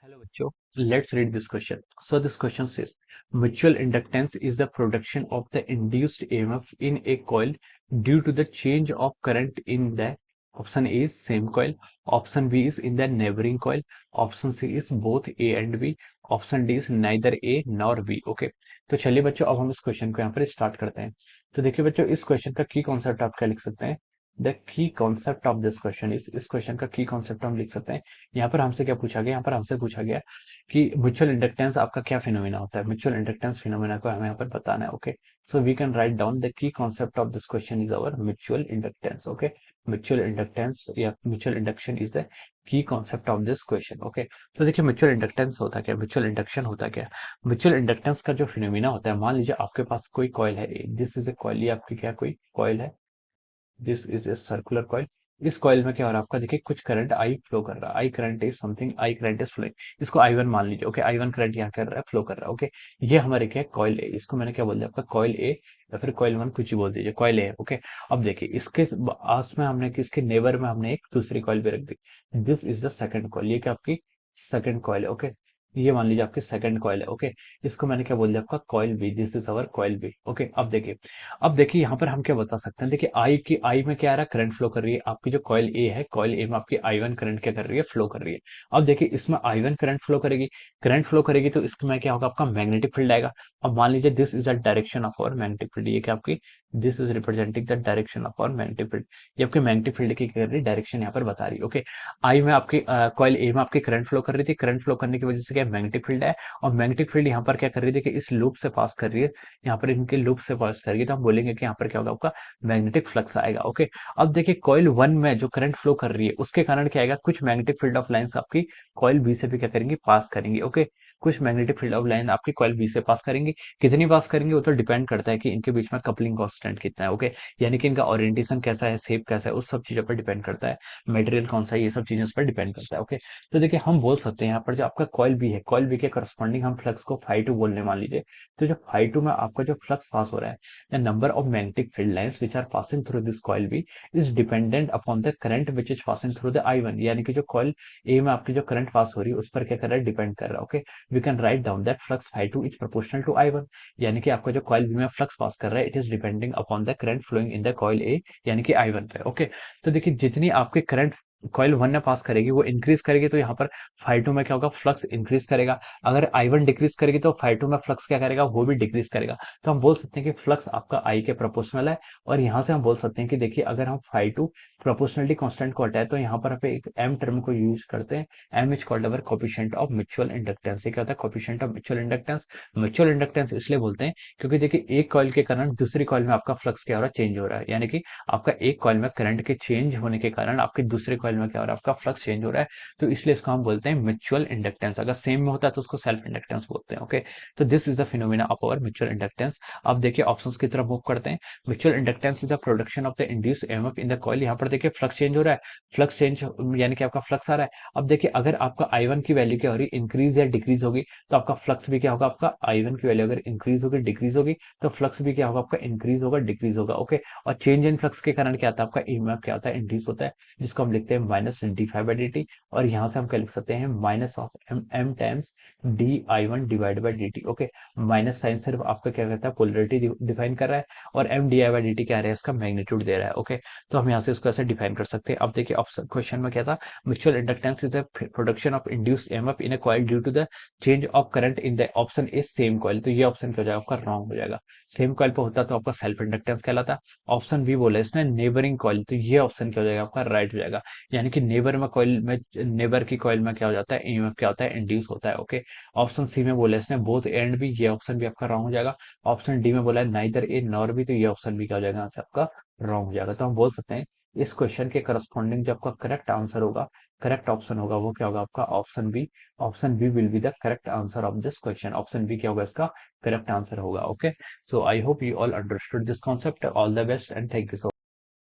Hello, bachcho. Let's read this question. So this question says, mutual inductance is the production of the induced EMF in a coil due to the change of current in the option A is same coil, option B is in the neighboring coil, option C is both A and B, option D is neither A nor B. Okay, तो चलिए बच्चों अब हम इस question को यहाँ पर start करते हैं। तो देखिए बच्चों इस क्वेश्चन का की कॉन्सेप्ट आप क्या लिख सकते हैं। The key concept of this question इस क्वेश्चन का की कॉन्सेप्ट हम लिख सकते हैं। यहाँ पर हमसे क्या पूछा गया, यहाँ पर हमसे पूछा गया कि म्यूचुअल इंडक्टेंस आपका क्या फिनोमेना होता है। म्यूचुअल इंडक्टेंस फिनोमेना को हमें यहाँ पर बताना है। Okay, so we can write down the key concept of this question is our mutual inductance. Okay, mutual inductance या mutual induction is the key concept of this question. Okay, तो देखिए mutual inductance होता क्या, mutual induction होता क्या। Mutual inductance का जो phenomena होता है, मान लीजिए आपके पास कोई कॉइल है, दिस इज ए कॉइल, ये आपकी क्या कोई कॉइल है, this is a circular coil. इस कॉइल में क्या हो रहा है आपका, देखिए कुछ करंट आई फ्लो कर रहा है, I current is something, I current is flowing, इसको आई वन मान लीजिए। ओके, आई वन करंट यहाँ कर रहा है, फ्लो कर रहा है। ओके, ये हमारे क्या कॉइल ए, इसको मैंने क्या बोल दिया आपका कॉइल ए या फिर कॉइल वन, कुछ ही बोल दीजिए, कॉइल ए। ओके, अब देखिए इसके आस में हमने किसके नेबर में हमने एक दूसरी कॉइल भी रख दी, this is the second coil, ये क्या आपकी सेकंड कॉइल है। ओके, ये मान लीजिए आपकी सेकंड कॉइल है। ओके, इसको मैंने क्या बोल दिया आपका coil B, this is our coil B. Okay, अब देखिए यहाँ पर हम क्या बता सकते हैं, देखिए आई की आई में क्या आ रहा है, करंट फ्लो कर रही है। आपकी जो कॉइल ए है, कॉइल ए में आपकी आई वन करंट क्या कर रही है, फ्लो कर रही है। अब देखिए इसमें आई वन करंट फ्लो करेगी तो इसमें क्या होगा आपका मैग्नेटिक फील्ड आएगा। अब मान लीजिए this is the direction of our magnetic field, ये क्या आपकी this is representing the direction of our magnetic field, ये आपके मैग्नेटिक फील्ड की कर रही डायरेक्शन यहाँ पर बता रही है। ओके, आई में आपकी कॉइल ए में आपकी करंट फ्लो कर रही थी, करंट फ्लो करने की वजह से क्या मैग्नेटिक फील्ड है, और मैग्नेटिक फील्ड यहाँ पर क्या कर रही थी कि इस लूप से पास कर रही है, यहाँ पर इनके लूप से पास करेगी तो हम बोलेंगे कि यहाँ पर क्या होगा आपका मैग्नेटिक फ्लक्स आएगा। ओके, अब देखिए कॉइल वन में जो करंट फ्लो कर रही है उसके कारण क्या आएगा, कुछ मैग्नेटिक फील्ड ऑफ लाइंस आपकी कॉइल बी से भी क्या करेंगी, पास करेंगी। ओके, कुछ मैग्नेटिक फील्ड ऑफ लाइन आपकी कॉइल बी से पास करेंगी, कितनी पास करेंगे वो तो डिपेंड करता है कि इनके बीच में कपलिंग कांस्टेंट कितना है। ओके, यानी कि इनका ओरिएंटेशन कैसा है, शेप कैसा है, उस सब चीजों पर डिपेंड करता है, मटेरियल कौन सा है, ये सब चीजों पर डिपेंड करता है। ओके, तो देखिए हम बोल सकते हैं यहाँ पर जो आपका कॉइल बी है, कॉइल बी के करस्पॉन्डिंग हम फ्लक्स को फाई टू बोलने, मान लीजिए। तो जो फाई टू में आपका जो फ्लक्स पास हो रहा है, the number of magnetic field lines which are passing through this coil B is dependent upon the current which is passing through the I one, यानी कि जो कॉइल ए में आपकी जो करंट पास हो रही है उस पर क्या कर रहा है, डिपेंड कर रहा है। Okay, we can write down that flux phi two is proportional to I one, यानी कि आपका जो कॉइल बी में फ्लक्स पास कर रहा है it is depending upon the current flowing in the coil A, यानी कि आई वन पे। ओके, तो देखिए जितनी आपके करंट कॉइल वन में पास करेगी वो इंक्रीज करेगी, तो यहाँ पर फाई टू में क्या होगा, फ्लक्स इंक्रीज करेगा। अगर आई वन डिक्रीज करेगी तो फाई टू में फ्लक्स क्या करेगा, वो भी डिक्रीज करेगा। तो हम बोल सकते हैं कि फ्लक्स आपका आई के प्रोपोर्शनल है। और यहाँ से हम बोल सकते हैं कि देखिए अगर हम फाई टू प्रोपोर्शनलिटी कांस्टेंट को हटाए तो यहाँ पर आप एक एम टर्म को यूज करते हैं, M is called our coefficient of mutual inductance. ये क्या होता है, coefficient of mutual inductance. Mutual inductance इसलिए बोलते हैं क्योंकि देखिए एक कॉइल के कारण दूसरी कॉइल में आपका फ्लक्स क्या हो रहा है, चेंज हो रहा है, यानी कि आपका एक कॉइल में करंट के चेंज होने के कारण आपके दूसरे कॉइल में क्या हो रहा है, आपका फ्लक्स चेंज हो रहा है। तो इसलिए इसको हम बोलते हैं म्यूचुअल इंडक्टेंस। अगर सेम में होता है तो उसको सेल्फ इंडक्टेंस बोलते हैं। ओके, तो this is the phenomena of our mutual inductance. अब देखिए ऑप्शंस की तरफ मूव करते हैं। Mutual inductance is the production of the induce EMF in the coil. यहाँ पर देखिए फ्लक्स चेंज हो रहा है, फ्लक्स चेंज यानी कि आपका फ्लक्स आ रहा है। अब देखिए अगर आपका आई वन की वैल्यू क्या हो रही है, इंक्रीज या डिक्रीज होगी, तो आपका फ्लक्स भी क्या होगा, आपका आई वन की वैल्यू अगर इंक्रीज होगी डिक्रीज होगी तो फ्लक्स भी क्या होगा, आपका इंक्रीज होगा डिक्रीज होगा। ओके, और चेंज इन फ्लक्स के कारण क्या आता है, आपका ईएमएफ क्या होता है, इंड्यूस होता है, जिसको हम लिखते हैं minus D phi by D T. और यहाँ से हम क्या लिख सकते हैं, minus of M M times D I one divide by D T. Okay, minus sign सिर्फ आपका क्या कहता है, पोलरिटी डिफाइन कर रहा है, और M D I by D T क्या रहा है, इसका मैग्नीट्यूड दे रहा है। ओके, तो हम यहाँ से इसको ऐसे डिफाइन कर सकते हैं। अब देखिए ऑप्शन क्वेश्चन में क्या था, mutual inductance is the production of induced EMF in a coil due to the change of current in the option is same coil. तो ये ऑप्शन क्या हो जाएगा, आपका रॉन्ग हो जाएगा। सेम कॉइल पे होता तो आपका सेल्फ इंडक्टेंस कहलाता। ऑप्शन बी बोला इसने नेबरिंग कॉइल, तो ये ऑप्शन क्या हो जाएगा, आपका राइट हो जाएगा। यानी कि नेबर में कॉइल में, नेबर की कॉइल में क्या हो जाता है, ईएमएफ क्या होता है, इंड्यूस होता है। ओके, ऑप्शन सी में बोला इसने बोथ एंड बी, ये ऑप्शन भी आपका रॉन्ग हो जाएगा। ऑप्शन डी में बोला है नाइदर ए नॉर बी, तो ये ऑप्शन भी क्या हो जाएगा, यहाँ से आपका रॉन्ग हो जाएगा। तो हम बोल सकते हैं इस क्वेश्चन के करस्पॉन्डिंग जो आपका करेक्ट आंसर होगा, करेक्ट ऑप्शन होगा, वो क्या होगा, आपका option B. Option B will be the correct answer of this question. Option B क्या होगा, इसका करेक्ट आंसर होगा। Okay, so I hope you all understood this concept. All the best and thank you so